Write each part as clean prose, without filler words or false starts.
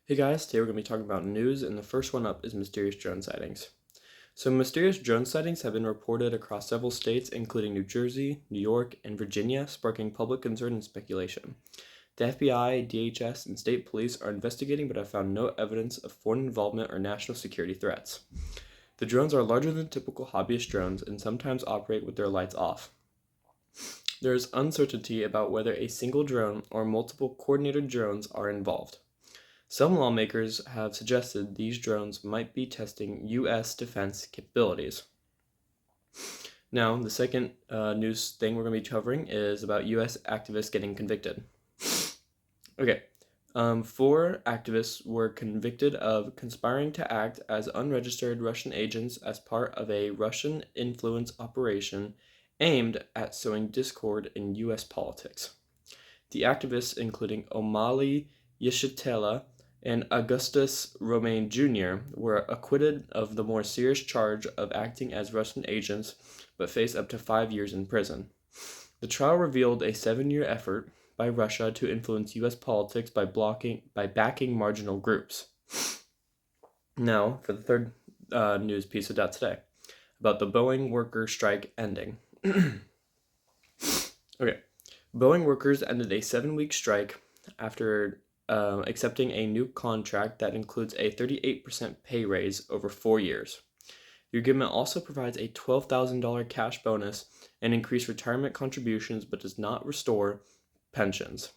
Hey guys, today we're going to be talking about news, and the first one up is mysterious drone sightings. So, mysterious drone sightings have been reported across several states, including New Jersey, New York, and Virginia, sparking public concern and speculation. The FBI, DHS, and state police are investigating but have found no evidence of foreign involvement or national security threats. The drones are larger than typical hobbyist drones and sometimes operate with their lights off. There is uncertainty about whether a single drone or multiple coordinated drones are involved. Some lawmakers have suggested these drones might be testing U.S. defense capabilities. Now, the second news thing we're going to be covering is about U.S. activists getting convicted. Okay, 4 activists were convicted of conspiring to act as unregistered Russian agents as part of a Russian influence operation aimed at sowing discord in U.S. politics. The activists, including Omali Yeshitela and Augustus Romain Jr., were acquitted of the more serious charge of acting as Russian agents, but face up to 5 years in prison. The trial revealed a 7-year effort by Russia to influence U.S. politics by backing marginal groups. Now, for the third news piece of that today, about the Boeing worker strike ending. Okay, Boeing workers ended a 7-week strike after accepting a new contract that includes a 38% pay raise over 4 years. The agreement also provides a $12,000 cash bonus and increased retirement contributions, but does not restore pensions.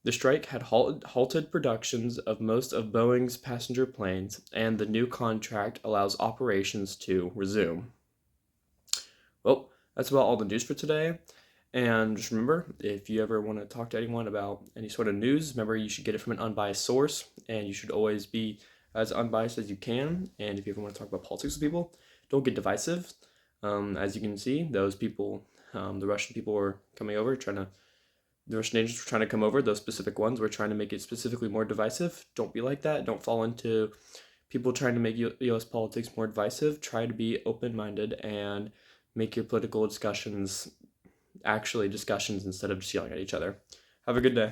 The strike had halted productions of most of Boeing's passenger planes, and the new contract allows operations to resume. Well, that's about all the news for today. And just remember, if you ever want to talk to anyone about any sort of news, remember you should get it from an unbiased source, and you should always be as unbiased as you can. And if you ever want to talk about politics with people, don't get divisive. As you can see, those people, the Russian people were coming over, the Russian agents were trying to come over. Those specific ones were trying to make it specifically more divisive. Don't be like that. Don't fall into people trying to make U.S. politics more divisive. Try to be open-minded and make your political discussions actually discussions instead of just yelling at each other. Have a good day.